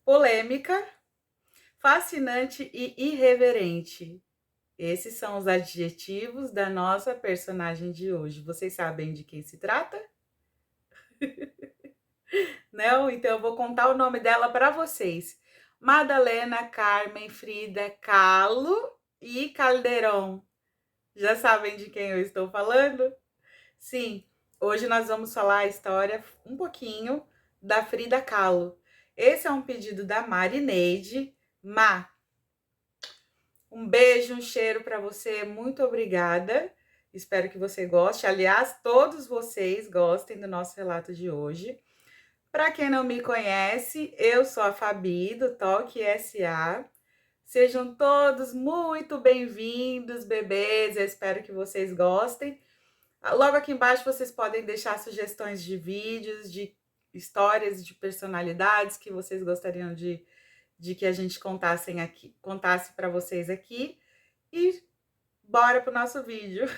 polêmica, fascinante e irreverente. Esses são os adjetivos da nossa personagem de hoje. Vocês sabem de quem se trata? Não? Então eu vou contar o nome dela para vocês. Madalena Carmen Frida Kahlo e Caldeirão. Já sabem de quem eu estou falando? Sim, hoje nós vamos falar a história um pouquinho da Frida Kahlo. Esse é um pedido da Marineide. Má, um beijo, um cheiro para você, muito obrigada. Espero que você goste. Aliás, todos vocês gostem do nosso relato de hoje. Para quem não me conhece, eu sou a Fabi, do Toque SA. Sejam todos muito bem-vindos, bebês. Eu espero que vocês gostem. Logo aqui embaixo vocês podem deixar sugestões de vídeos, de histórias, de personalidades que vocês gostariam de que a gente contasse para vocês aqui. E bora pro nosso vídeo.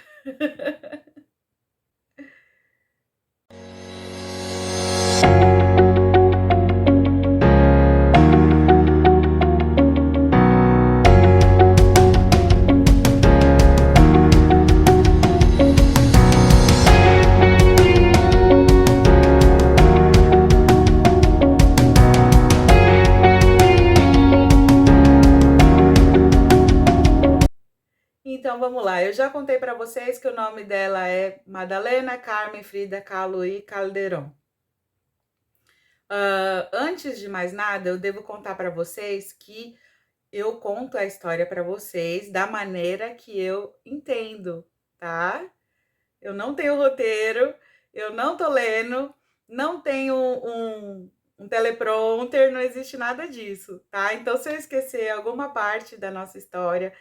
Então vamos lá, eu já contei para vocês que o nome dela é Madalena Carmen Frida Kahlo e Caldeirão. Antes de mais nada, eu devo contar para vocês que eu conto a história para vocês da maneira que eu entendo, tá? Eu não tenho roteiro, eu não tô lendo, não tenho um teleprompter, não existe nada disso, tá? Então, se eu esquecer alguma parte da nossa história,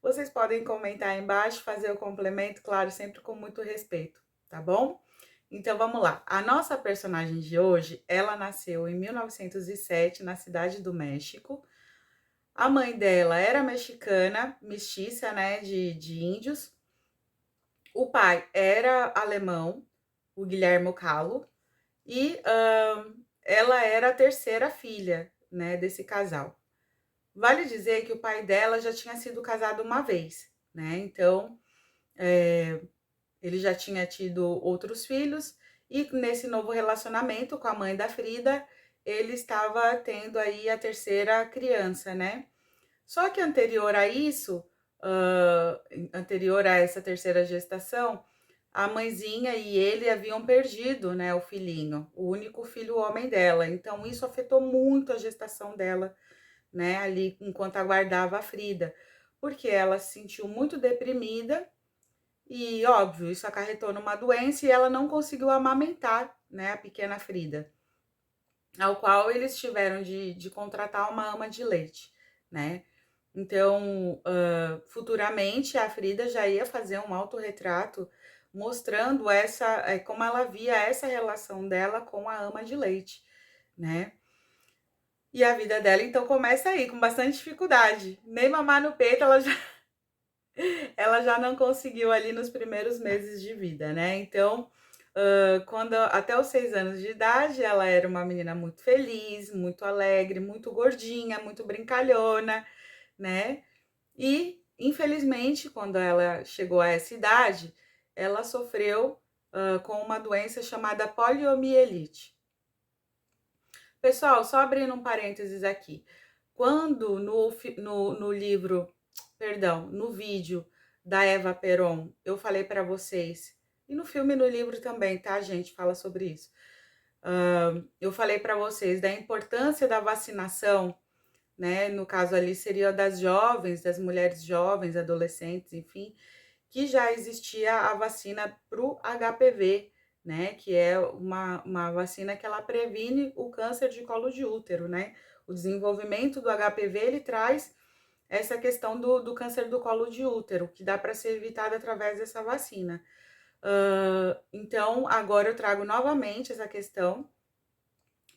vocês podem comentar aí embaixo, fazer o complemento, claro, sempre com muito respeito, tá bom? Então, vamos lá. A nossa personagem de hoje, ela nasceu em 1907, na cidade do México. A mãe dela era mexicana, mestiça, né, de índios. O pai era alemão, o Guilherme Kahlo, e ela era a terceira filha, né, desse casal. Vale dizer que o pai dela já tinha sido casado uma vez, né? Então, ele já tinha tido outros filhos e nesse novo relacionamento com a mãe da Frida, ele estava tendo aí a terceira criança, né? Só que anterior a isso, anterior a essa terceira gestação, a mãezinha e ele haviam perdido, né, o filhinho, o único filho homem dela. Então, isso afetou muito a gestação dela, né, ali enquanto aguardava a Frida, porque ela se sentiu muito deprimida e, óbvio, isso acarretou numa doença e ela não conseguiu amamentar, né, a pequena Frida, ao qual eles tiveram de contratar uma ama de leite, né. Então, futuramente a Frida já ia fazer um autorretrato mostrando como ela via essa relação dela com a ama de leite, né? E a vida dela então começa aí, com bastante dificuldade. Nem mamar no peito ela já não conseguiu ali nos primeiros meses de vida, né? Então, quando até os 6 anos de idade, ela era uma menina muito feliz, muito alegre, muito gordinha, muito brincalhona, né? E, infelizmente, quando ela chegou a essa idade, ela sofreu com uma doença chamada poliomielite. Pessoal, só abrindo um parênteses aqui. Quando no livro, perdão, no vídeo da Eva Peron, eu falei para vocês, e no filme e no livro também, tá, gente? Fala sobre isso. Eu falei para vocês da importância da vacinação, né? No caso ali seria das jovens, das mulheres jovens, adolescentes, enfim, que já existia a vacina para o HPV, né? Que é uma vacina que ela previne o câncer de colo de útero, né? O desenvolvimento do HPV, ele traz essa questão do câncer do colo de útero, que dá para ser evitado através dessa vacina. Então, agora eu trago novamente essa questão,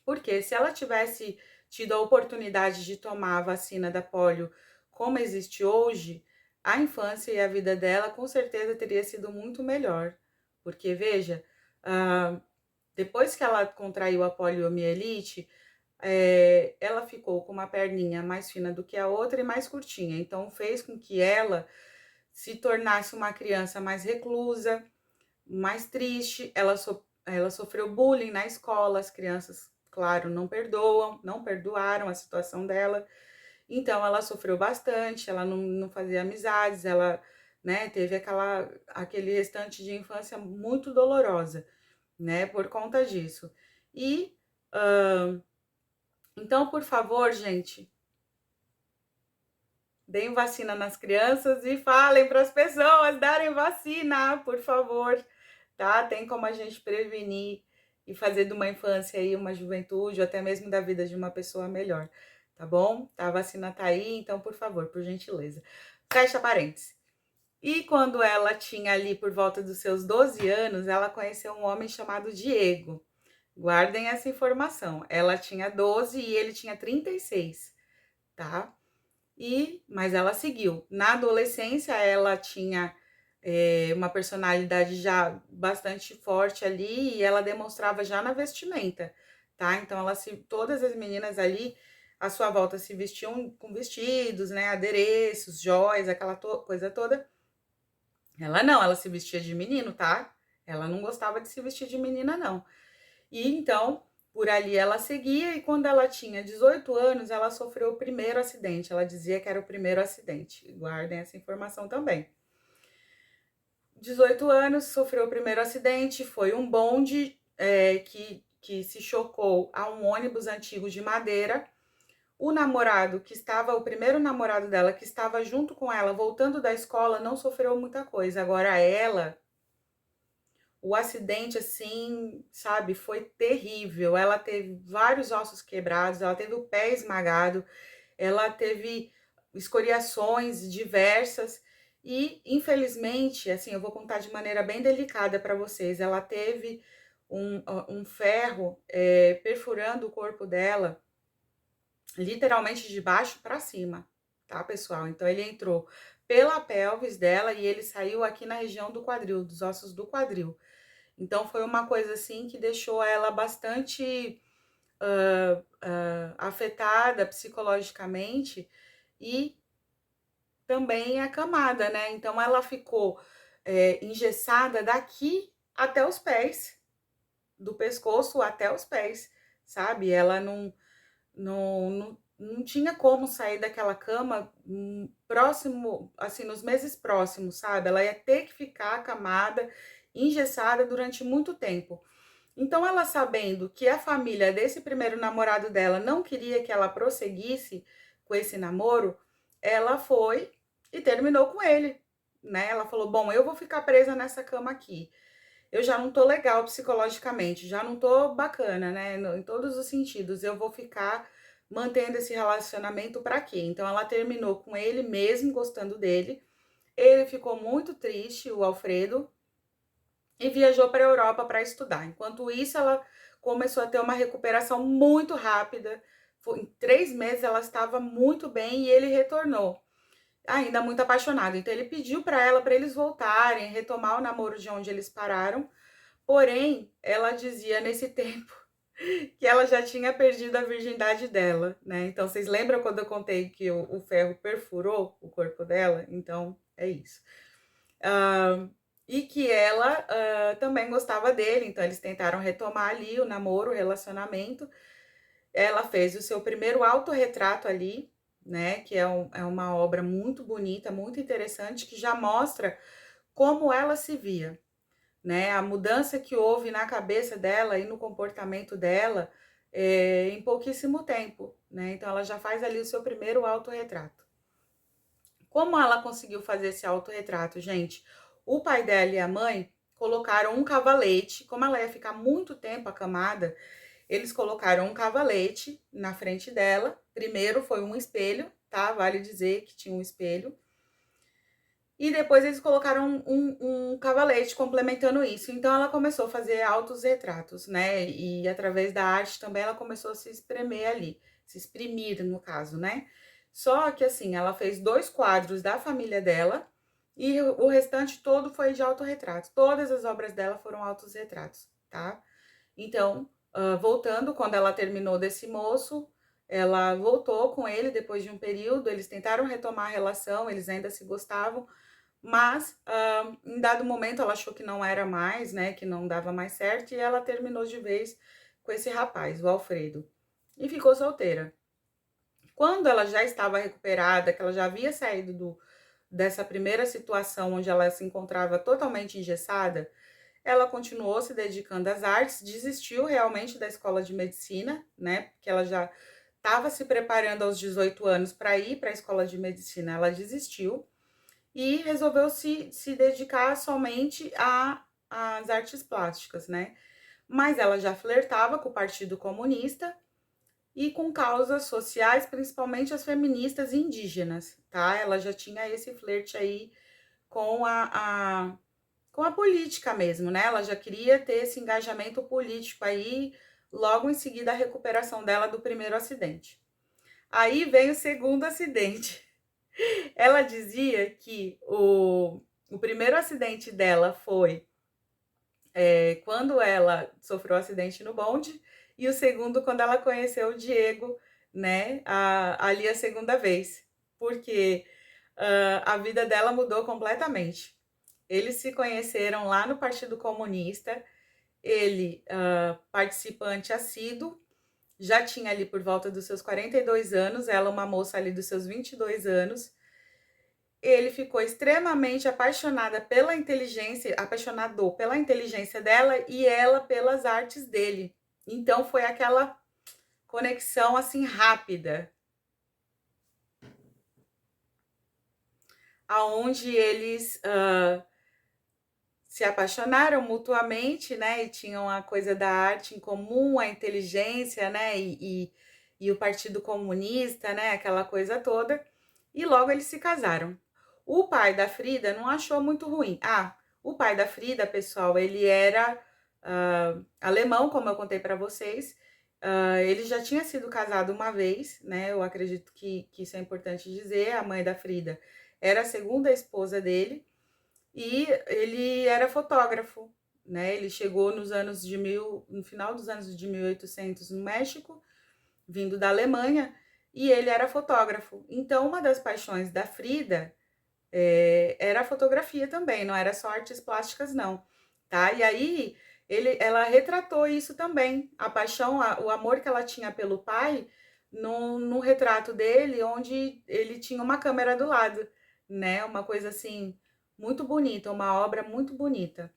porque se ela tivesse tido a oportunidade de tomar a vacina da polio como existe hoje, a infância e a vida dela com certeza teria sido muito melhor. Porque, veja, depois que ela contraiu a poliomielite, ela ficou com uma perninha mais fina do que a outra e mais curtinha. Então, fez com que ela se tornasse uma criança mais reclusa, mais triste. Ela sofreu bullying na escola. As crianças, claro, não perdoaram a situação dela. Então, ela sofreu bastante. Ela não fazia amizades. Ela, né, teve aquele restante de infância muito dolorosa, né, por conta disso. E então, por favor, gente, deem vacina nas crianças e falem para as pessoas darem vacina, por favor, tá? Tem como a gente prevenir e fazer de uma infância aí uma juventude, ou até mesmo da vida de uma pessoa melhor, tá bom? Tá, a vacina tá aí, então, por favor, por gentileza. Fecha parênteses. E quando ela tinha ali por volta dos seus 12 anos, ela conheceu um homem chamado Diego. Guardem essa informação. Ela tinha 12 e ele tinha 36, tá? Mas ela seguiu. Na adolescência, ela tinha uma personalidade já bastante forte ali e ela demonstrava já na vestimenta, tá? Então, todas as meninas ali à sua volta se vestiam com vestidos, né? Adereços, joias, aquela coisa toda. Ela não, ela se vestia de menino, tá? Ela não gostava de se vestir de menina, não. E então, por ali ela seguia, e quando ela tinha 18 anos, ela sofreu o primeiro acidente. Ela dizia que era o primeiro acidente. Guardem essa informação também. 18 anos, sofreu o primeiro acidente, foi um bonde que se chocou a um ônibus antigo de madeira. O primeiro namorado dela, que estava junto com ela, voltando da escola, não sofreu muita coisa. Agora ela, o acidente, assim, sabe, foi terrível. Ela teve vários ossos quebrados, ela teve o pé esmagado, ela teve escoriações diversas e, infelizmente, assim, eu vou contar de maneira bem delicada para vocês. Ela teve um ferro perfurando o corpo dela, literalmente de baixo para cima, tá, pessoal? Então, ele entrou pela pelvis dela e ele saiu aqui na região do quadril, dos ossos do quadril. Então, foi uma coisa assim que deixou ela bastante afetada psicologicamente e também acamada, né? Então, ela ficou engessada daqui até os pés, do pescoço até os pés, sabe? Ela não tinha como sair daquela cama próximo, assim, nos meses próximos, sabe? Ela ia ter que ficar acamada, engessada durante muito tempo. Então, ela sabendo que a família desse primeiro namorado dela não queria que ela prosseguisse com esse namoro, ela foi e terminou com ele, né? Ela falou: bom, eu vou ficar presa nessa cama aqui. Eu já não tô legal psicologicamente, já não tô bacana, né? Em todos os sentidos. Eu vou ficar mantendo esse relacionamento para quê? Então, ela terminou com ele mesmo gostando dele. Ele ficou muito triste, o Alfredo, e viajou para a Europa para estudar. Enquanto isso, ela começou a ter uma recuperação muito rápida. Em 3 meses ela estava muito bem e ele retornou, ainda muito apaixonado. Então ele pediu para ela para eles voltarem, retomar o namoro de onde eles pararam. Porém, ela dizia nesse tempo que ela já tinha perdido a virgindade dela, né? Então vocês lembram quando eu contei que o ferro perfurou o corpo dela? Então é isso. E que ela também gostava dele, então eles tentaram retomar ali o namoro, o relacionamento. Ela fez o seu primeiro autorretrato ali, né? Que é uma obra muito bonita, muito interessante, que já mostra como ela se via, né? A mudança que houve na cabeça dela e no comportamento dela em pouquíssimo tempo, né? Então ela já faz ali o seu primeiro autorretrato. Como ela conseguiu fazer esse autorretrato, gente? O pai dela e a mãe colocaram um cavalete, como ela ia ficar muito tempo acamada, eles colocaram um cavalete na frente dela. Primeiro foi um espelho, tá? Vale dizer que tinha um espelho. E depois eles colocaram um cavalete complementando isso. Então ela começou a fazer altos retratos, né? E através da arte também ela começou a se espremer ali, se exprimir no caso, né? Só que assim, ela fez 2 quadros da família dela e o restante todo foi de autorretrato. Todas as obras dela foram autorretratos, tá? Então, voltando, quando ela terminou desse moço, ela voltou com ele depois de um período, eles tentaram retomar a relação, eles ainda se gostavam, mas em dado momento ela achou que não era mais, né, que não dava mais certo, e ela terminou de vez com esse rapaz, o Alfredo, e ficou solteira. Quando ela já estava recuperada, que ela já havia saído dessa primeira situação onde ela se encontrava totalmente engessada, ela continuou se dedicando às artes, desistiu realmente da escola de medicina, né? Porque ela já estava se preparando aos 18 anos para ir para a escola de medicina, ela desistiu e resolveu se dedicar somente às artes plásticas, né? Mas ela já flertava com o Partido Comunista e com causas sociais, principalmente as feministas indígenas, tá? Ela já tinha esse flerte aí com com a política mesmo, né? Ela já queria ter esse engajamento político aí, logo em seguida a recuperação dela do primeiro acidente. Aí vem o segundo acidente. Ela dizia que o primeiro acidente dela foi quando ela sofreu um acidente no bonde, e o segundo quando ela conheceu o Diego, né, ali a segunda vez, porque a vida dela mudou completamente. Eles se conheceram lá no Partido Comunista, ele, participante assíduo, já tinha ali por volta dos seus 42 anos, ela uma moça ali dos seus 22 anos, ele ficou extremamente apaixonado pela inteligência dela e ela pelas artes dele. Então foi aquela conexão assim rápida, aonde eles se apaixonaram mutuamente, né? E tinham a coisa da arte em comum, a inteligência, né? E o Partido Comunista, né? Aquela coisa toda. E logo eles se casaram. O pai da Frida não achou muito ruim. O pai da Frida, pessoal, ele era alemão, como eu contei para vocês. Ele já tinha sido casado uma vez, né? Eu acredito que isso é importante dizer. A mãe da Frida era a segunda esposa dele e ele era fotógrafo, né? Ele chegou no final dos anos de 1800 no México, vindo da Alemanha, e ele era fotógrafo. Então, uma das paixões da Frida era a fotografia também, não era só artes plásticas, não, tá? E aí ela retratou isso também, a paixão, o amor que ela tinha pelo pai, no retrato dele, onde ele tinha uma câmera do lado, né? Uma coisa assim, muito bonita, uma obra muito bonita.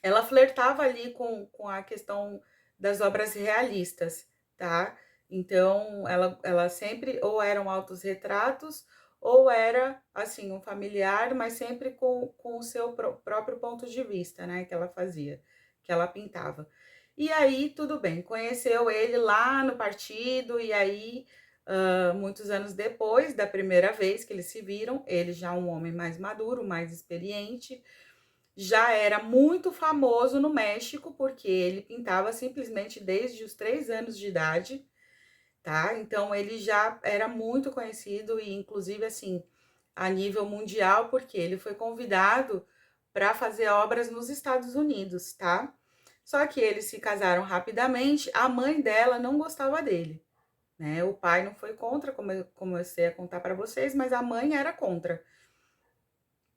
Ela flertava ali com a questão das obras realistas, tá? Então, ela sempre, ou eram autorretratos, ou era, assim, um familiar, mas sempre com o seu próprio ponto de vista, né? Que ela fazia, que ela pintava. E aí, tudo bem, conheceu ele lá no partido, e aí, muitos anos depois da primeira vez que eles se viram, ele já um homem mais maduro, mais experiente, já era muito famoso no México, porque ele pintava simplesmente desde os 3 anos de idade, tá? Então ele já era muito conhecido e inclusive assim, a nível mundial, porque ele foi convidado para fazer obras nos Estados Unidos, tá? Só que eles se casaram rapidamente, a mãe dela não gostava dele, né? O pai não foi contra, como eu comecei a contar para vocês, mas a mãe era contra.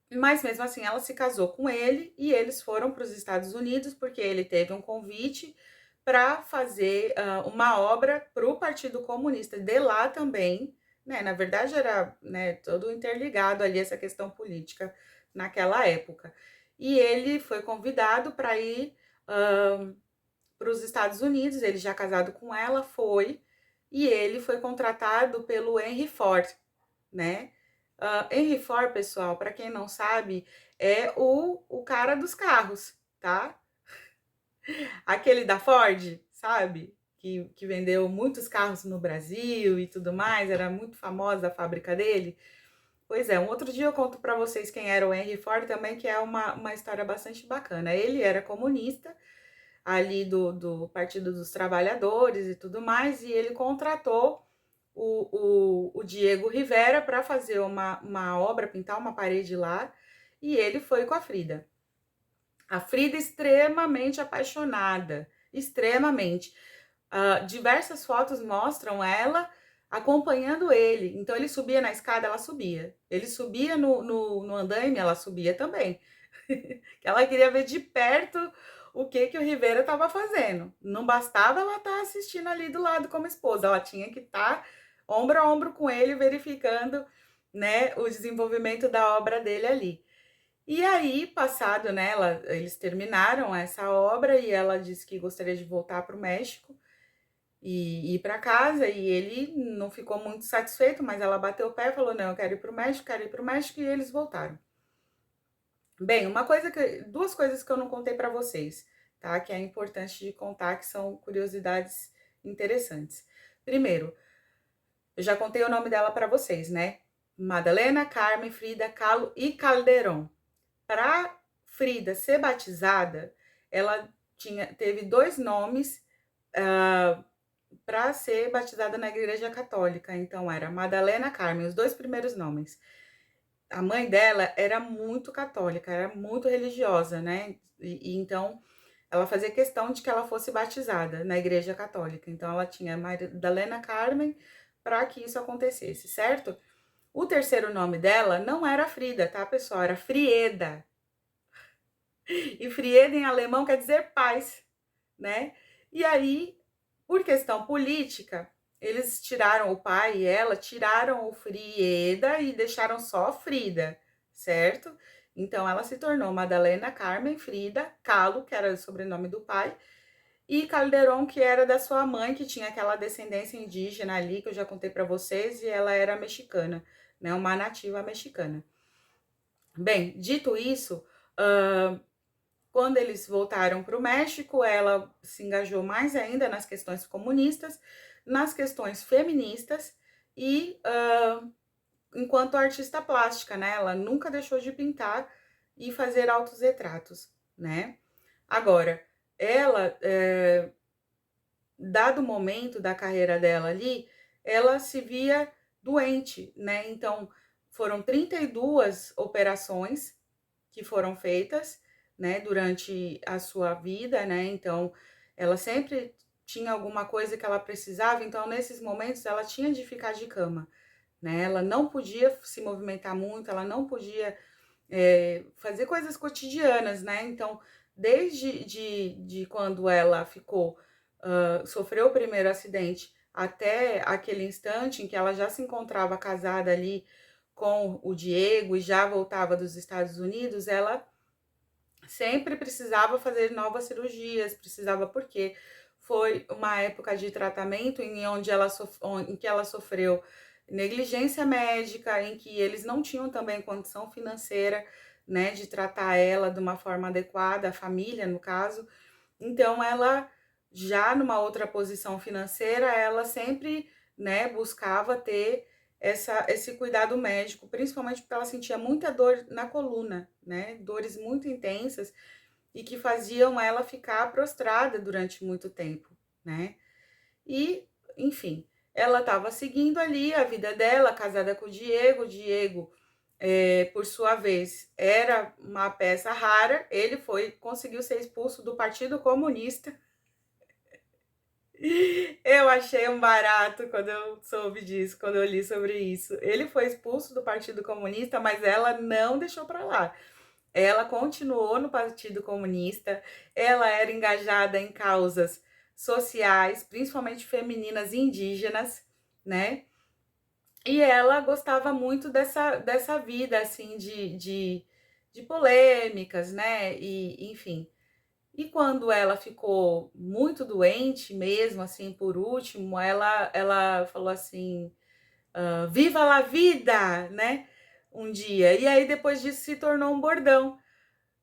Mas mesmo assim, ela se casou com ele e eles foram para os Estados Unidos porque ele teve um convite para fazer uma obra para o Partido Comunista de lá também, né? Na verdade, era, né, todo interligado ali essa questão política naquela época. E ele foi convidado para ir para os Estados Unidos, ele já casado com ela, foi, e ele foi contratado pelo Henry Ford, né? Henry Ford, pessoal, para quem não sabe, é o cara dos carros, tá? Aquele da Ford, sabe? Que vendeu muitos carros no Brasil e tudo mais, era muito famosa a fábrica dele. Pois é, um outro dia eu conto para vocês quem era o Henry Ford também, que é uma história bastante bacana. Ele era comunista, ali do Partido dos Trabalhadores e tudo mais, e ele contratou o Diego Rivera para fazer uma obra, pintar uma parede lá, e ele foi com a Frida. A Frida extremamente apaixonada, extremamente. Diversas fotos mostram ela acompanhando ele. Então ele subia na escada, ela subia. Ele subia no andaime, ela subia também. Que ela queria ver de perto o que que o Rivera estava fazendo. Não bastava ela estar assistindo ali do lado como esposa, ela tinha que estar ombro a ombro com ele, verificando, né, o desenvolvimento da obra dele ali. E aí, passado, né, eles terminaram essa obra e ela disse que gostaria de voltar para o México e ir para casa, e ele não ficou muito satisfeito, mas ela bateu o pé e falou: não, eu quero ir para o México, quero ir para o México, e eles voltaram. Bem, duas coisas que eu não contei para vocês, tá? Que é importante de contar, que são curiosidades interessantes. Primeiro, eu já contei o nome dela para vocês, né? Madalena, Carmen, Frida Kahlo e Calderón. Para Frida ser batizada, ela teve dois nomes para ser batizada na Igreja Católica. Então, era Madalena, Carmen, os dois primeiros nomes. A mãe dela era muito católica, era muito religiosa, né? E então ela fazia questão de que ela fosse batizada na Igreja Católica. Então ela tinha Madalena Carmen para que isso acontecesse, certo? O terceiro nome dela não era Frida, tá, pessoal? Era Frieda. E Frieda em alemão quer dizer paz, né? E aí, por questão política, eles tiraram o pai e ela, tiraram o Frieda e deixaram só Frida, certo? Então ela se tornou Madalena Carmen Frida Kahlo, que era o sobrenome do pai, e Calderón, que era da sua mãe, que tinha aquela descendência indígena ali, que eu já contei para vocês, e ela era mexicana, né? Uma nativa mexicana. Bem, dito isso, quando eles voltaram para o México, ela se engajou mais ainda nas questões comunistas, nas questões feministas e enquanto artista plástica, né? Ela nunca deixou de pintar e fazer autorretratos, né? Agora, ela, dado o momento da carreira dela ali, ela se via doente, né? Então, foram 32 operações que foram feitas, né, durante a sua vida, né? Então, ela sempre tinha alguma coisa que ela precisava, então nesses momentos ela tinha de ficar de cama, né? Ela não podia se movimentar muito, ela não podia fazer coisas cotidianas, né? Então, desde de quando ela ficou, sofreu o primeiro acidente até aquele instante em que ela já se encontrava casada ali com o Diego e já voltava dos Estados Unidos, ela sempre precisava fazer novas cirurgias, precisava porque foi uma época de tratamento em que ela sofreu negligência médica, em que eles não tinham também condição financeira, né, de tratar ela de uma forma adequada, a família, no caso. Então, ela, já numa outra posição financeira, ela sempre, né, buscava ter esse cuidado médico, principalmente porque ela sentia muita dor na coluna, né, dores muito intensas e que faziam ela ficar prostrada durante muito tempo, né. E, enfim, ela estava seguindo ali a vida dela, casada com o Diego, por sua vez, era uma peça rara, ele conseguiu ser expulso do Partido Comunista. Eu achei um barato quando eu soube disso, quando eu li sobre isso. Ele foi expulso do Partido Comunista, mas ela não deixou para lá. Ela continuou no Partido Comunista, ela era engajada em causas sociais, principalmente femininas e indígenas, né? E ela gostava muito dessa vida, assim, de polêmicas, né? E, enfim. E quando ela ficou muito doente mesmo, assim, por último, ela falou assim, viva la vida, né? Um dia. E aí, depois disso, se tornou um bordão.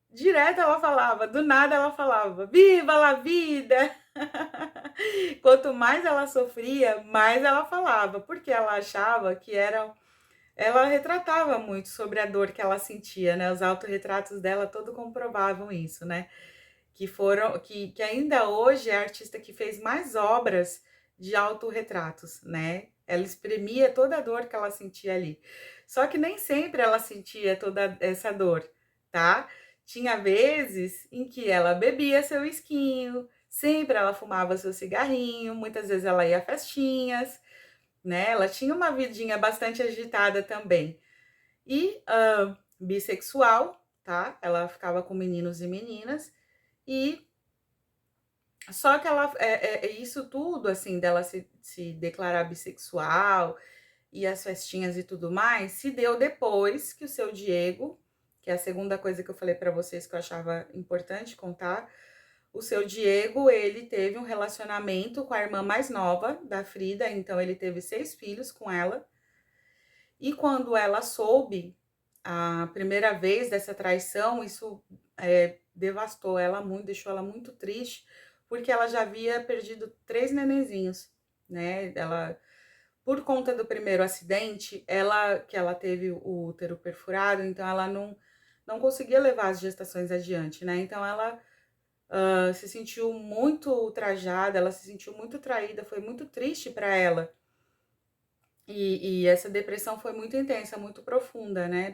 Direto ela falava, do nada ela falava, viva la vida! Quanto mais ela sofria, mais ela falava, porque ela achava que ela retratava muito sobre a dor que ela sentia, né? Os autorretratos dela todo comprovavam isso, né? Que ainda hoje é a artista que fez mais obras de autorretratos, né? Ela exprimia toda a dor que ela sentia ali. Só que nem sempre ela sentia toda essa dor, tá? Tinha vezes em que ela bebia seu esquinho, sempre ela fumava seu cigarrinho, muitas vezes ela ia a festinhas, né, ela tinha uma vidinha bastante agitada também. E, bissexual, tá, ela ficava com meninos e meninas, e só que ela isso tudo, assim, dela se declarar bissexual e as festinhas e tudo mais, se deu depois que o seu Diego, que é a segunda coisa que eu falei pra vocês que eu achava importante contar, o seu Diego, ele teve um relacionamento com a irmã mais nova da Frida, então ele teve 6 filhos com ela. E quando ela soube a primeira vez dessa traição, isso devastou ela muito, deixou ela muito triste, porque ela já havia perdido 3 nenenzinhos, né? Ela, por conta do primeiro acidente, ela teve o útero perfurado, então ela não conseguia levar as gestações adiante, né? Então ela se sentiu muito ultrajada, ela se sentiu muito traída, foi muito triste para ela. E essa depressão foi muito intensa, muito profunda, né,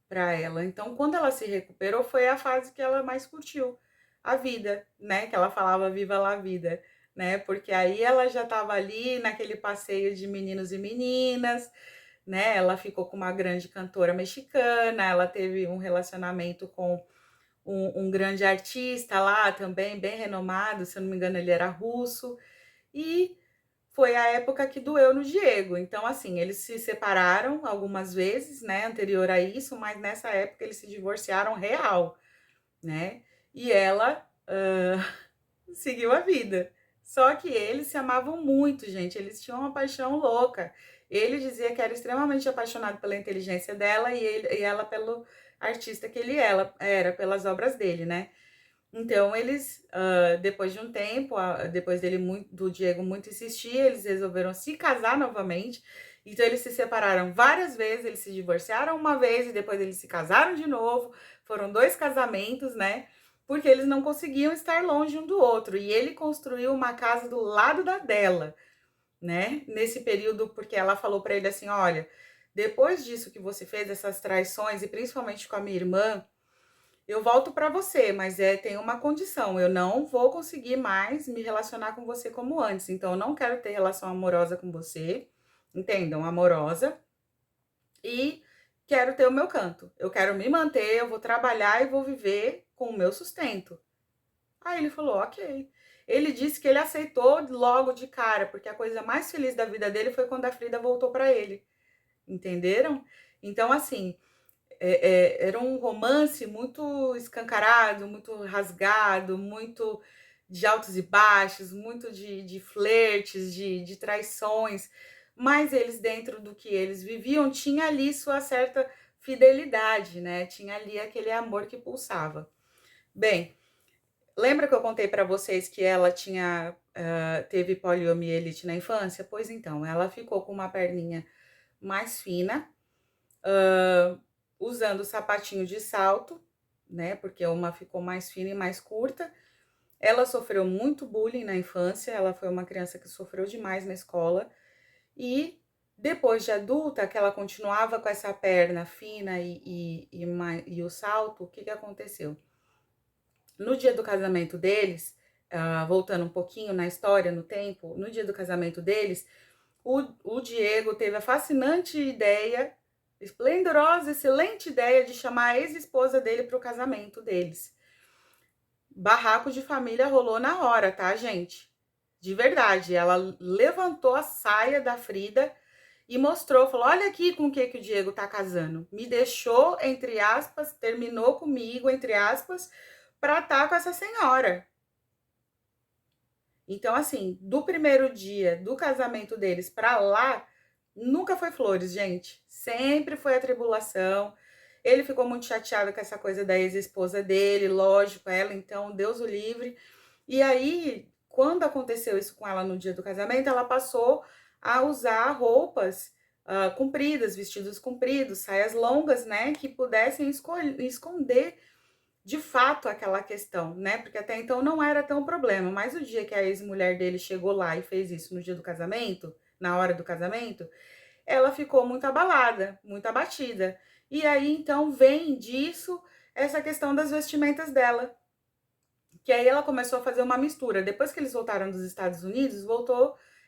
para ela. Então, quando ela se recuperou, foi a fase que ela mais curtiu a vida, né, que ela falava viva la vida, né, porque aí ela já estava ali naquele passeio de meninos e meninas, né, ela ficou com uma grande cantora mexicana, ela teve um relacionamento com um grande artista lá também, bem renomado, se eu não me engano ele era russo, e foi a época que doeu no Diego. Então, assim, eles se separaram algumas vezes, né, anterior a isso, mas nessa época eles se divorciaram real, né? E ela seguiu a vida. Só que eles se amavam muito, gente. Eles tinham uma paixão louca. Ele dizia que era extremamente apaixonado pela inteligência dela e ela pelo artista que ele era, pelas obras dele, né? Então eles, depois de um tempo, depois do Diego muito insistir, eles resolveram se casar novamente. Então eles se separaram várias vezes, eles se divorciaram uma vez e depois eles se casaram de novo. Foram 2 casamentos, né? Porque eles não conseguiam estar longe um do outro. E ele construiu uma casa do lado da dela, né? Nesse período, porque ela falou para ele assim: olha, depois disso que você fez, essas traições, e principalmente com a minha irmã, eu volto para você, mas tem uma condição, eu não vou conseguir mais me relacionar com você como antes, então eu não quero ter relação amorosa com você, entendam, amorosa, e quero ter o meu canto. Eu quero me manter, eu vou trabalhar e vou viver com o meu sustento. Aí ele falou, ok. Ele disse que ele aceitou logo de cara, porque a coisa mais feliz da vida dele foi quando a Frida voltou para ele. Entenderam? Então, assim, era um romance muito escancarado, muito rasgado, muito de altos e baixos, muito de flertes, de traições, mas eles, dentro do que eles viviam, tinha ali sua certa fidelidade, né? Tinha ali aquele amor que pulsava. Bem, lembra que eu contei para vocês que ela teve poliomielite na infância? Pois então, ela ficou com uma perninha mais fina, usando sapatinho de salto, né? Porque uma ficou mais fina e mais curta. Ela sofreu muito bullying na infância, ela foi uma criança que sofreu demais na escola. E depois de adulta, que ela continuava com essa perna fina e o salto, o que aconteceu? No dia do casamento deles, voltando um pouquinho na história, no tempo, no dia do casamento deles, o Diego teve a fascinante ideia, esplendorosa, excelente ideia de chamar a ex-esposa dele para o casamento deles. Barraco de família rolou na hora, tá, gente? De verdade. Ela levantou a saia da Frida e mostrou, falou: olha aqui com o que o Diego tá casando. Me deixou, entre aspas, terminou comigo, entre aspas, para estar com essa senhora. Então, assim, do primeiro dia do casamento deles para lá, nunca foi flores, gente. Sempre foi atribulação. Ele ficou muito chateado com essa coisa da ex-esposa dele, lógico, ela, então, Deus o livre. E aí, quando aconteceu isso com ela no dia do casamento, ela passou a usar roupas compridas, vestidos compridos, saias longas, né, que pudessem esconder de fato aquela questão, né? Porque até então não era tão problema, mas o dia que a ex-mulher dele chegou lá e fez isso no dia do casamento, na hora do casamento, ela ficou muito abalada, muito abatida. E aí então vem disso essa questão das vestimentas dela, que aí ela começou a fazer uma mistura. Depois que eles voltaram dos Estados Unidos,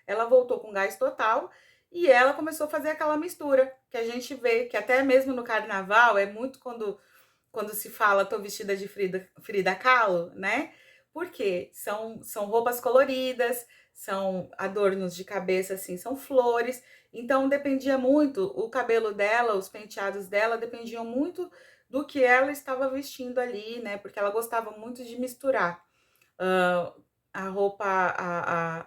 ela voltou com gás total e ela começou a fazer aquela mistura que a gente vê, que até mesmo no carnaval é muito quando se fala tô vestida de Frida Kahlo, né? Porque são roupas coloridas, são adornos de cabeça, assim, são flores. Então dependia muito, o cabelo dela, os penteados dela dependiam muito do que ela estava vestindo ali, né? Porque ela gostava muito de misturar uh, a roupa,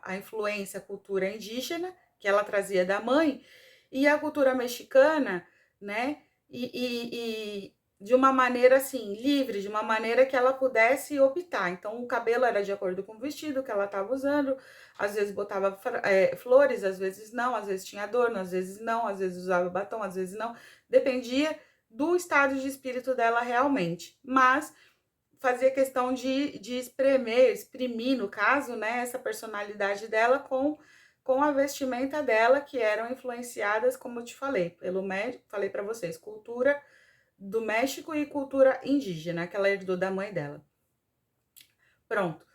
a influência, a cultura indígena que ela trazia da mãe e a cultura mexicana, né? E de uma maneira assim, livre, de uma maneira que ela pudesse optar. Então, o cabelo era de acordo com o vestido que ela estava usando, às vezes botava flores, às vezes não, às vezes tinha adorno, às vezes não, às vezes usava batom, às vezes não, dependia do estado de espírito dela realmente. Mas fazia questão de exprimir, no caso, né, essa personalidade dela com a vestimenta dela, que eram influenciadas, como eu te falei, falei para vocês, cultura do México e cultura indígena, que ela herdou da mãe dela. Pronto.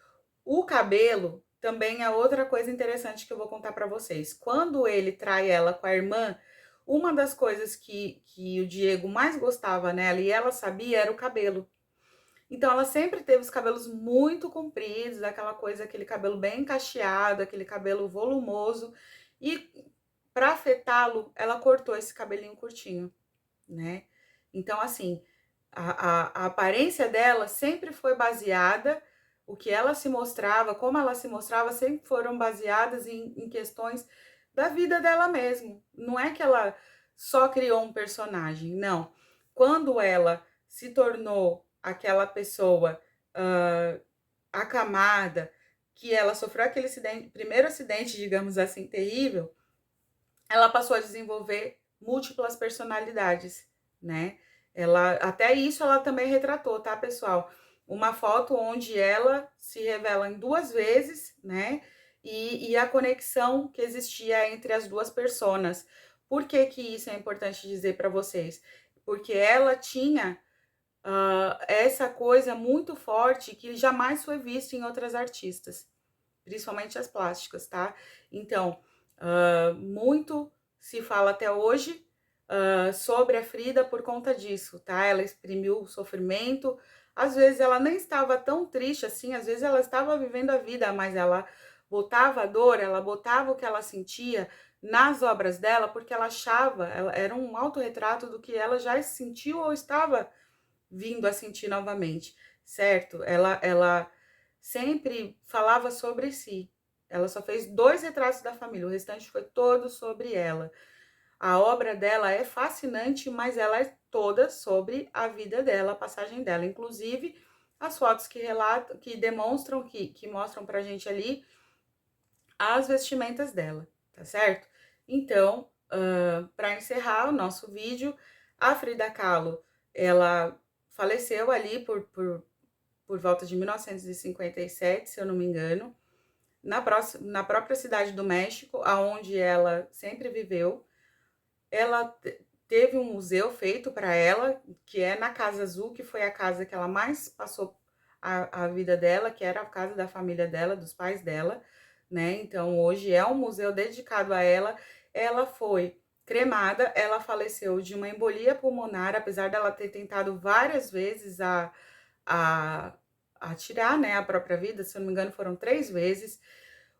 O cabelo também é outra coisa interessante que eu vou contar para vocês. Quando ele trai ela com a irmã, uma das coisas que o Diego mais gostava nela e ela sabia era o cabelo. Então, ela sempre teve os cabelos muito compridos, aquela coisa, aquele cabelo bem cacheado, aquele cabelo volumoso. E para afetá-lo, ela cortou esse cabelinho curtinho, né? Então, assim, a aparência dela sempre foi baseada, o que ela se mostrava, como ela se mostrava, sempre foram baseadas em questões da vida dela mesmo. Não é que ela só criou um personagem, não. Quando ela se tornou aquela pessoa acamada, que ela sofreu aquele primeiro acidente, digamos assim, terrível, ela passou a desenvolver múltiplas personalidades, né? Ela, até isso ela também retratou, tá, pessoal? Uma foto onde ela se revela em duas vezes, né? E a conexão que existia entre as duas personas. Por que que isso é importante dizer para vocês? Porque ela tinha essa coisa muito forte que jamais foi vista em outras artistas, principalmente as plásticas, tá? Então, muito se fala até hoje sobre a Frida por conta disso, tá? Ela exprimiu o sofrimento, às vezes ela nem estava tão triste assim, às vezes ela estava vivendo a vida, mas ela botava a dor, ela botava o que ela sentia nas obras dela, porque ela achava, ela era um autorretrato do que ela já sentiu ou estava vindo a sentir novamente, certo? Ela sempre falava sobre si. Ela só fez 2 retratos da família, o restante foi todo sobre ela. A obra dela é fascinante, mas ela é toda sobre a vida dela, a passagem dela, inclusive as fotos que relatam, que demonstram, que mostram pra gente ali as vestimentas dela, tá certo? Então, para encerrar o nosso vídeo, a Frida Kahlo, ela faleceu ali por volta de 1957, se eu não me engano, na própria cidade do México, aonde ela sempre viveu. Ela teve um museu feito para ela, que é na Casa Azul, que foi a casa que ela mais passou a vida dela, que era a casa da família dela, dos pais dela, né? Então, hoje é um museu dedicado a ela. Ela foi cremada, ela faleceu de uma embolia pulmonar, apesar dela ter tentado várias vezes a, a tirar, né, a própria vida, se eu não me engano, foram 3 vezes.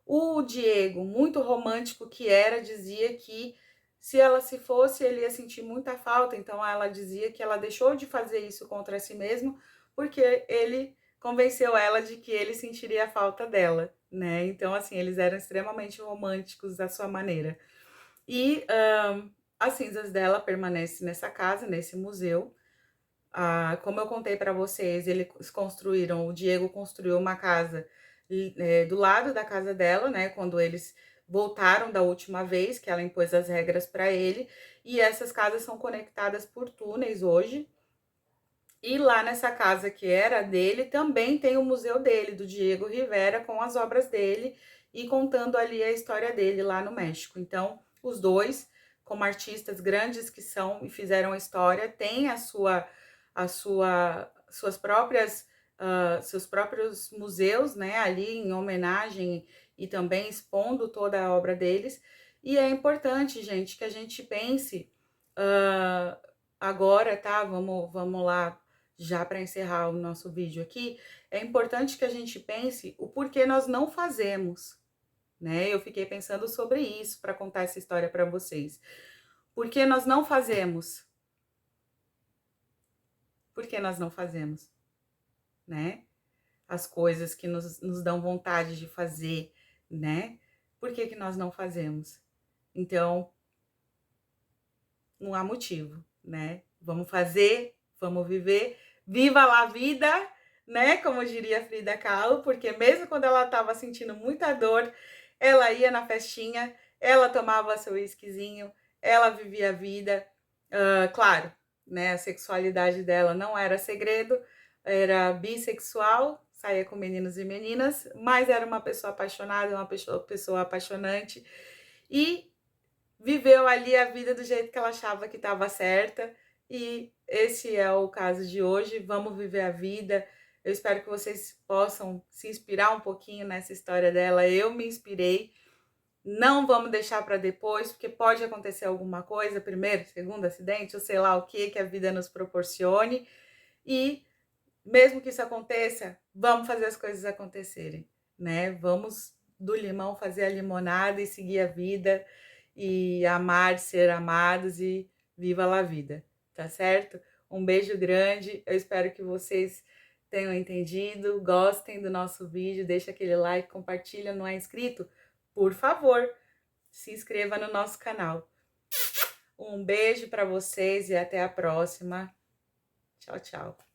O Diego, muito romântico que era, dizia que se ela se fosse, ele ia sentir muita falta. Então ela dizia que ela deixou de fazer isso contra si mesmo, porque ele convenceu ela de que ele sentiria falta dela, né? Então, assim, eles eram extremamente românticos à sua maneira. E as cinzas dela permanecem nessa casa, nesse museu. Como eu contei para vocês, eles construíram, o Diego construiu uma casa do lado da casa dela, né? Quando eles voltaram da última vez, que ela impôs as regras para ele, e essas casas são conectadas por túneis hoje. E lá nessa casa que era dele, também tem o museu dele, do Diego Rivera, com as obras dele e contando ali a história dele lá no México. Então, os dois, como artistas grandes que são e fizeram a história, têm suas próprias seus próprios museus, né, ali em homenagem e também expondo toda a obra deles. E é importante, gente, que a gente pense agora, tá? Vamos lá, já para encerrar o nosso vídeo aqui. É importante que a gente pense o porquê nós não fazemos, né? Eu fiquei pensando sobre isso para contar essa história para vocês. Por que nós não fazemos? Por que nós não fazemos, né? As coisas que nos dão vontade de fazer, né? Por que nós não fazemos? Então, não há motivo, né? Vamos fazer, vamos viver, viva lá a vida, né? Como diria Frida Kahlo, porque mesmo quando ela estava sentindo muita dor, ela ia na festinha, ela tomava seu whiskyzinho, ela vivia a vida. Claro, né? A sexualidade dela não era segredo, era bissexual, saía com meninos e meninas, mas era uma pessoa apaixonada, uma pessoa apaixonante. E viveu ali a vida do jeito que ela achava que estava certa, e esse é o caso de hoje. Vamos viver a vida. Eu espero que vocês possam se inspirar um pouquinho nessa história dela. Eu me inspirei. Não vamos deixar para depois, porque pode acontecer alguma coisa, primeiro, segundo acidente, ou sei lá o que a vida nos proporcione. E mesmo que isso aconteça, vamos fazer as coisas acontecerem, né? Vamos do limão fazer a limonada e seguir a vida e amar, ser amados e viva la vida, tá certo? Um beijo grande, eu espero que vocês tenham entendido, gostem do nosso vídeo, deixa aquele like, compartilha, não é inscrito? Por favor, se inscreva no nosso canal. Um beijo para vocês e até a próxima. Tchau, tchau.